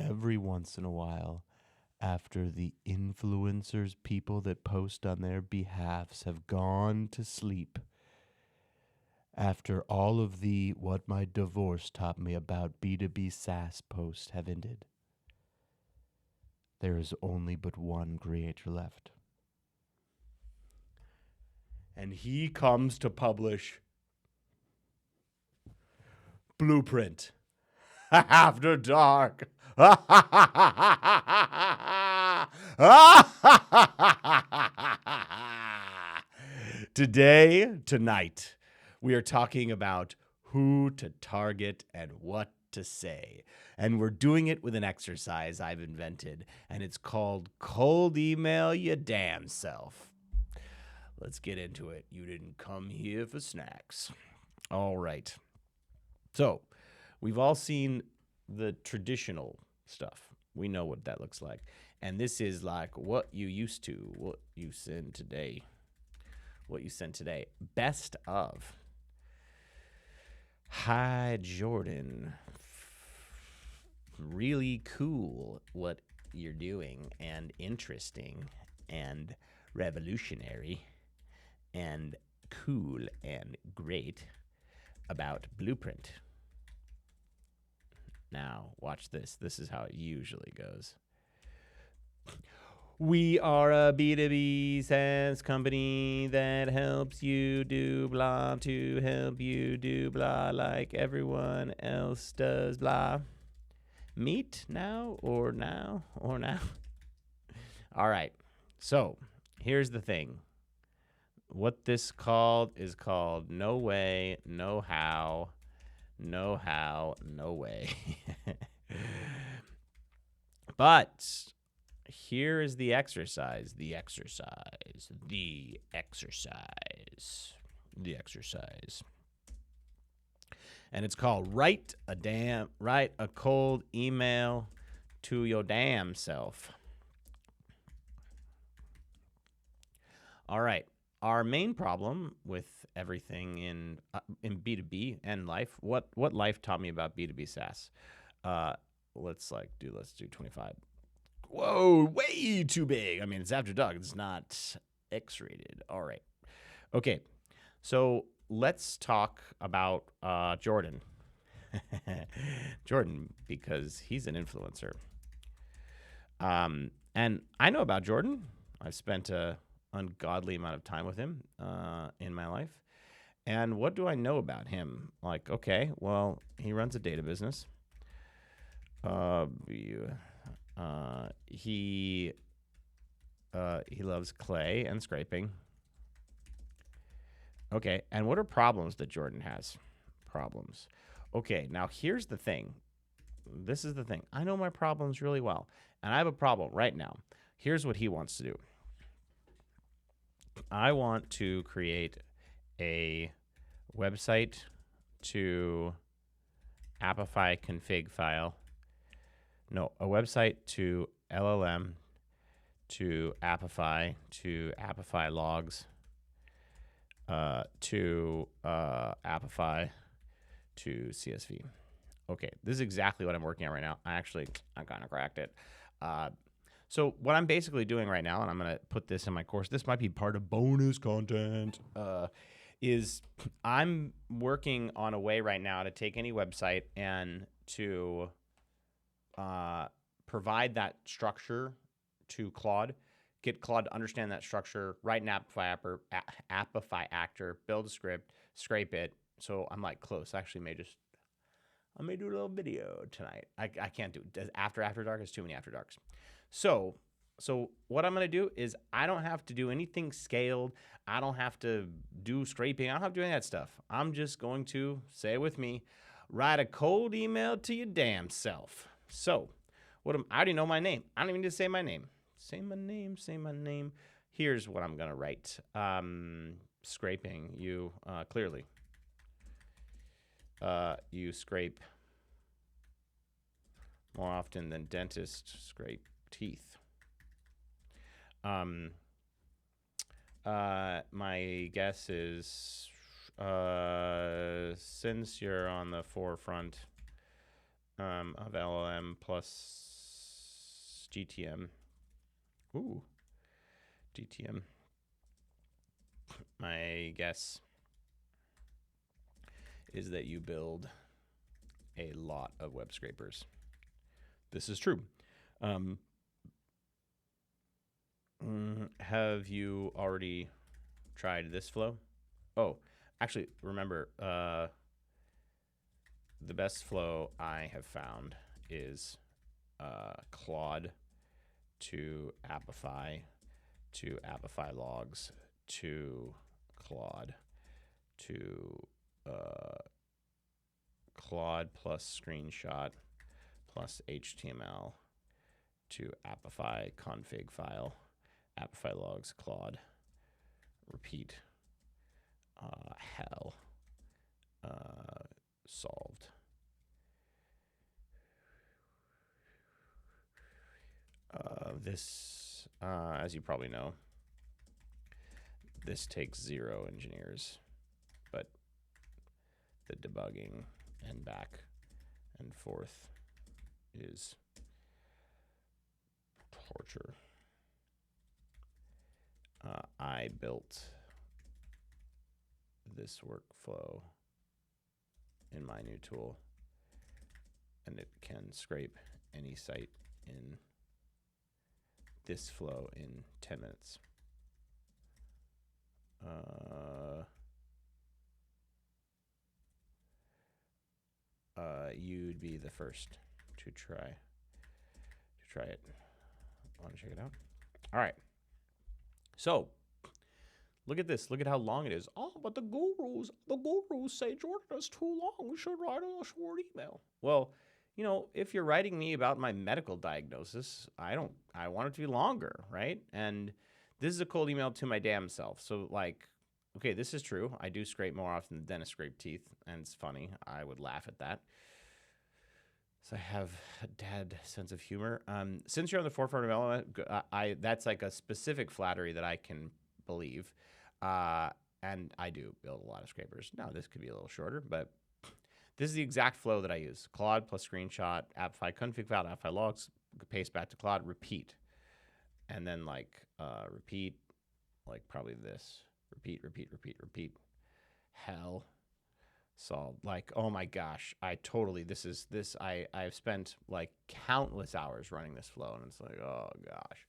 every once in a while, after the influencers, people that post on their behalfs, have gone to sleep, after all of the what my divorce taught me about B2B SaaS posts have ended, there is only but one creator left. And he comes to publish Blueprint After Dark. Tonight, we are talking about who to target and what to say. And we're doing it with an exercise I've invented, and it's called Cold Email Your Damn Self. Let's get into it. You didn't come here for snacks. All right. So, we've all seen the traditional stuff. We know what that looks like. And this is like what you used to, what you send today. What you sent today. Best of. Hi, Jordan. Really cool what you're doing, and interesting, and revolutionary, and cool, and great about Blueprint. Now, watch this. This is how it usually goes. We are a B2B SaaS company that helps you do blah to help you do blah like everyone else does blah. Meet now or now or now? All right. So here's the thing. What this is called No Way, No How, No How, No Way. But here is the exercise. And it's called write a cold email to your damn self. All right. Our main problem with everything in B2B and life, what life taught me about B2B SaaS. Let's do 25. Whoa, way too big. I mean, it's After Dark. It's not X-rated. All right. Okay. So let's talk about Jordan. Jordan, because he's an influencer. And I know about Jordan. I've spent an ungodly amount of time with him in my life. And what do I know about him? Like, okay, well, he runs a data business. He loves clay and scraping. Okay, and what are problems that Jordan has? Problems. Okay, now here's the thing. This is the thing. I know my problems really well, and I have a problem right now. Here's what he wants to do. I want to create a website to Appify config file. No, a website to LLM, to Appify logs, to Appify to CSV. Okay, this is exactly what I'm working on right now. I kind of cracked it. So what I'm basically doing right now, and I'm going to put this in my course, this might be part of bonus content, is I'm working on a way right now to take any website and to provide that structure to Claude, get Claude to understand that structure, write an Appify actor, build a script, scrape it. So I'm like close. Actually, I may do a little video tonight. I can't do it. After Dark is too many After Darks. So what I'm going to do is I don't have to do anything scaled. I don't have to do scraping. I don't have to do any of that stuff. I'm just going to, say it with me, write a cold email to your damn self. So I already know my name. I don't even need to say my name. Say my name. Here's what I'm going to write. Scraping you, clearly. You scrape more often than dentists scrape teeth. My guess is since you're on the forefront of LLM plus GTM. Ooh, GTM. My guess is that you build a lot of web scrapers. This is true. Have you already tried this flow? Oh, actually, remember, the best flow I have found is Claude to Apify logs to Claude to Claude plus screenshot plus HTML to Apify config file, Apify logs, Claude, repeat, hell, solved. This, as you probably know, this takes 0 engineers, but the debugging and back and forth is torture. I built this workflow in my new tool, and it can scrape any site in this flow in 10 minutes. You'd be the first to try it. Want to check it out? All right. So look at this. Look at how long it is. Oh, but the gurus say, Jordan, that's too long. We should write a short email. Well, you know, if you're writing me about my medical diagnosis, I want it to be longer, right? And this is a cold email to my damn self. So like, okay, this is true. I do scrape more often than dentists scrape teeth, and it's funny. I would laugh at that. So I have a dad sense of humor. Since you're on the forefront of development, that's like a specific flattery that I can believe. And I do build a lot of scrapers. Now, this could be a little shorter, but this is the exact flow that I use. Claude plus screenshot, Apify config file, Apify logs, paste back to Claude, repeat. And then like repeat, like probably this. Repeat. Hell. Solved. Like, oh my gosh, I've spent like countless hours running this flow, and it's like, oh gosh.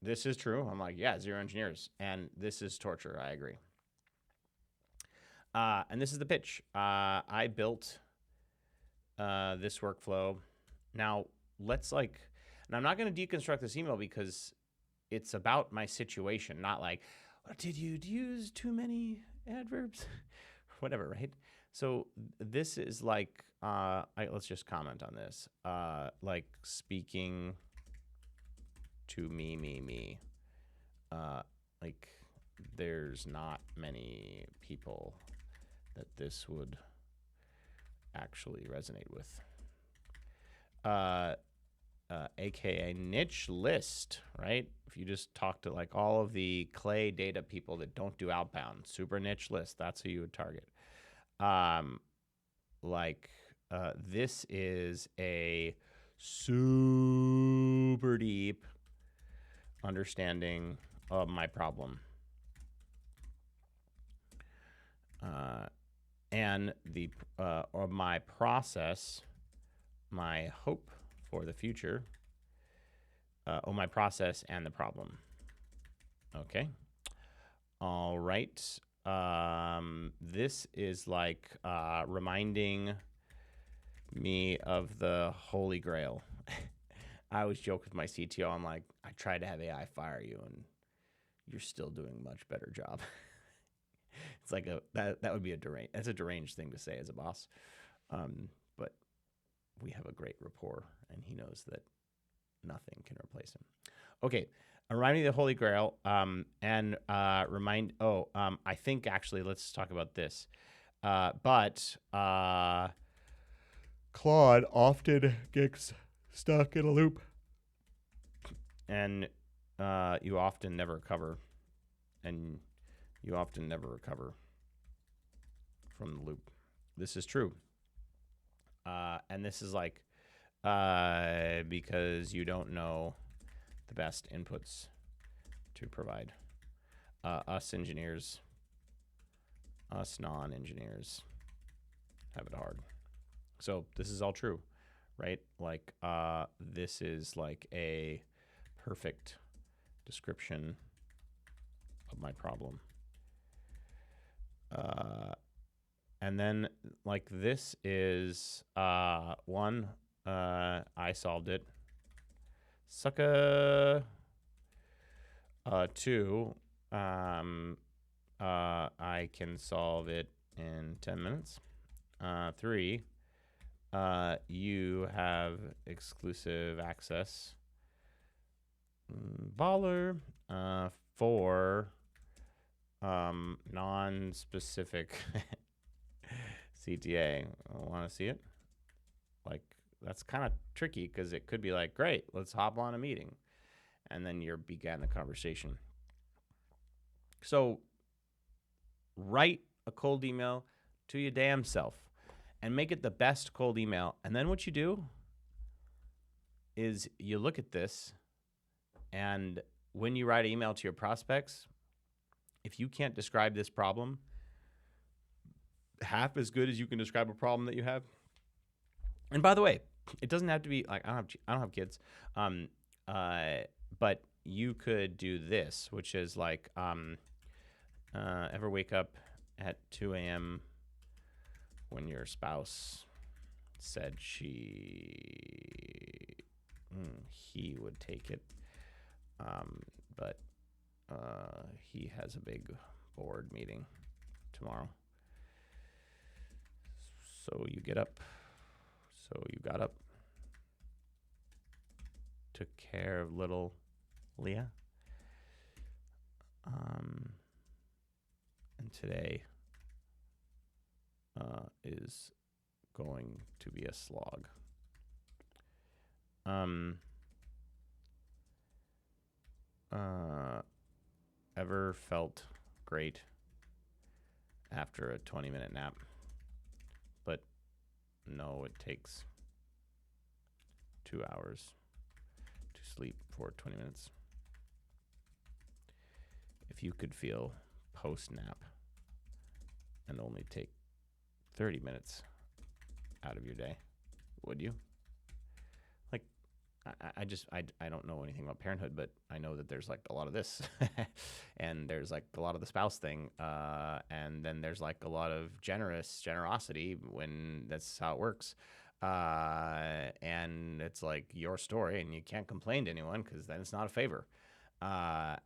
This is true. I'm like, yeah, 0 engineers, and this is torture. I agree. And this is the pitch. I built this workflow. Now let's like, and I'm not going to deconstruct this email because it's about my situation, not like, did you use too many adverbs? Whatever, right? So this is like, let's just comment on this. Like speaking to me. Like there's not many people that this would actually resonate with. AKA niche list, right? If you just talk to like all of the clay data people that don't do outbound, super niche list, that's who you would target. This is a super deep understanding of my problem. And the or my process, my hope for the future, my process and the problem. Okay. All right. This is like reminding me of the Holy Grail. I always joke with my CTO. I'm like, I tried to have AI fire you, and you're still doing a much better job. It's like that would be that's a deranged thing to say as a boss. But we have a great rapport, and he knows that nothing can replace him. Okay, remind me of the Holy Grail, I think actually let's talk about this. Claude often gets stuck in a loop, and you often never recover, from the loop. This is true. And this is like because you don't know the best inputs to provide. Us engineers, us non-engineers have it hard. So this is all true, right? Like, this is like a perfect description of my problem. And then like this is one, I solved it. Sucka. Two, I can solve it in 10 minutes. Three, you have exclusive access. Baller. Four, non-specific CTA. Want to see it? Like, that's kind of tricky because it could be like, great, let's hop on a meeting. And then you began the conversation. So write a cold email to your damn self and make it the best cold email. And then what you do is you look at this, and when you write an email to your prospects, if you can't describe this problem half as good as you can describe a problem that you have. And by the way, it doesn't have to be like, I don't have kids. But you could do this, which is like, ever wake up at 2 a.m. when your spouse said he would take it, but he has a big board meeting tomorrow. So you get up. So you got up, took care of little Leah. And today is going to be a slog. Ever felt great after a 20-minute nap? But no, it takes 2 hours to sleep for 20 minutes. If you could feel post-nap and only take 30 minutes out of your day, would you? Like, I don't know anything about parenthood, but I know that there's like a lot of this and there's like a lot of the spouse thing. And then there's like a lot of generosity when that's how it works. And it's like your story and you can't complain to anyone because then it's not a favor.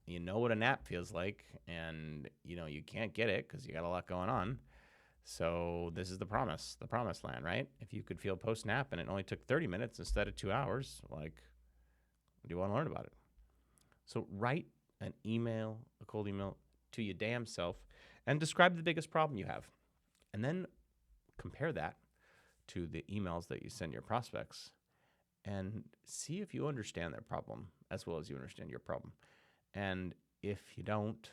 You know what a nap feels like, and you can't get it because you got a lot going on. So this is the promised land, right? If you could feel post nap and it only took 30 minutes instead of 2 hours, like, do you want to learn about it? So write an email, a cold email to your damn self, and describe the biggest problem you have, and then compare that to the emails that you send your prospects and see if you understand their problem as well as you understand your problem. And if you don't,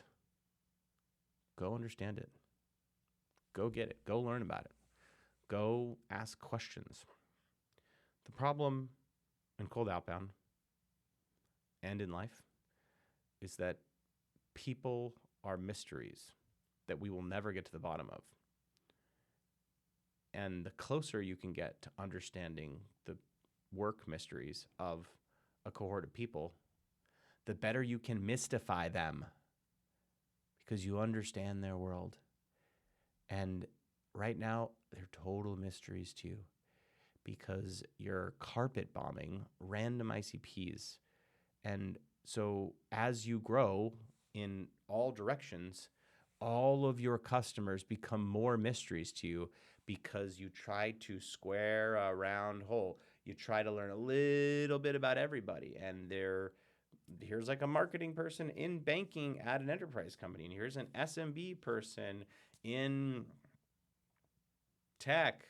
go understand it. Go get it. Go learn about it. Go ask questions. The problem in cold outbound and in life is that people are mysteries that we will never get to the bottom of. And the closer you can get to understanding the work mysteries of a cohort of people, the better you can mystify them because you understand their world. And right now, they're total mysteries to you because you're carpet bombing random ICPs. And so as you grow in all directions, all of your customers become more mysteries to you because you try to square a round hole. You try to learn a little bit about everybody. And here's like a marketing person in banking at an enterprise company. And here's an SMB person in tech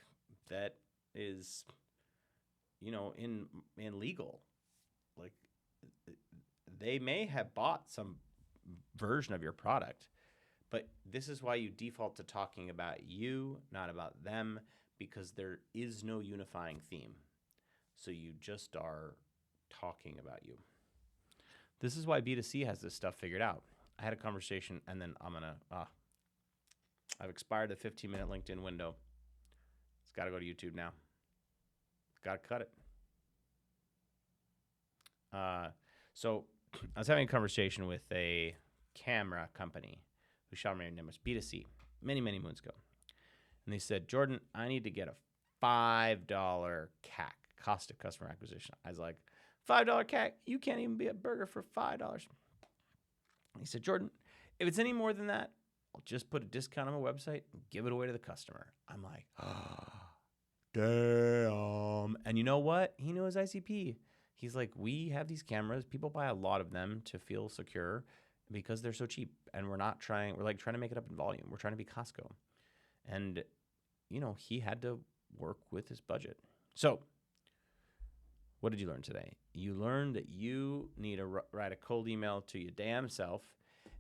that is, in legal. Like, they may have bought some version of your product, but this is why you default to talking about you, not about them, because there is no unifying theme. So you just are talking about you. This is why B2C has this stuff figured out. I had a conversation, and then I've expired the 15-minute LinkedIn window. It's got to go to YouTube now. Got to cut it. So I was having a conversation with a camera company who shot me name was B2C many, many moons ago. And they said, Jordan, I need to get a $5 CAC, cost of customer acquisition. I was like, $5 CAC? You can't even be a burger for $5. He said, Jordan, if it's any more than that, I'll just put a discount on my website and give it away to the customer. I'm like, damn. And you know what? He knew his ICP. He's like, we have these cameras. People buy a lot of them to feel secure because they're so cheap. And we're trying to make it up in volume. We're trying to be Costco. And, he had to work with his budget. So what did you learn today? You learned that you need to write a cold email to your damn self,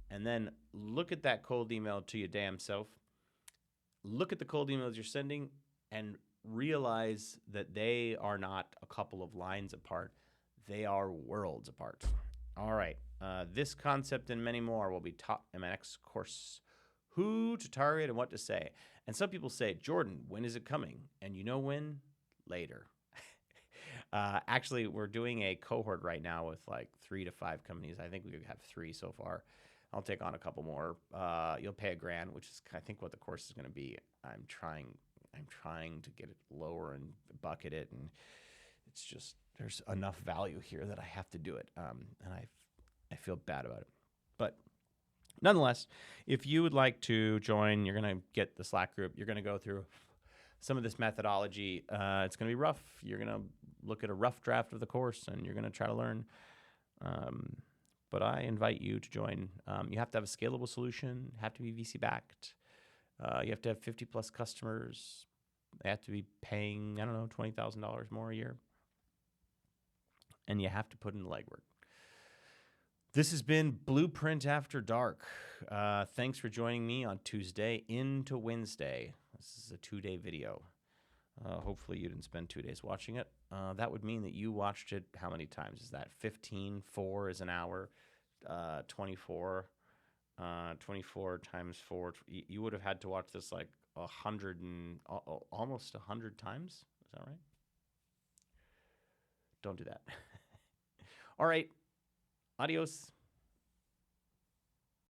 and then look at that cold email to your damn self. Look at the cold emails you're sending and realize that they are not a couple of lines apart. They are worlds apart. All right. This concept and many more will be taught in my next course. Who to target and what to say. And some people say, Jordan, when is it coming? And you know when? Later. Actually, we're doing a cohort right now with like 3 to 5 companies. I think we have 3 so far. I'll take on a couple more. You'll pay $1,000, which is I think what the course is going to be. I'm trying to get it lower and bucket it, and it's just there's enough value here that I have to do it, and I feel bad about it. But nonetheless, if you would like to join, you're going to get the Slack group. You're going to go through some of this methodology. It's going to be rough. You're going to look at a rough draft of the course, and you're going to try to learn. But I invite you to join. You have to have a scalable solution, have to be VC backed. You have to have 50 plus customers. They have to be paying, $20,000 more a year. And you have to put in the legwork. This has been Blueprint After Dark. Thanks for joining me on Tuesday into Wednesday. This is a 2-day video. Hopefully you didn't spend 2 days watching it. That would mean that you watched it how many times? Is that 15? 4 is an hour. 24. 24 times 4. You would have had to watch this like 100 and almost 100 times. Is that right? Don't do that. All right. Adios.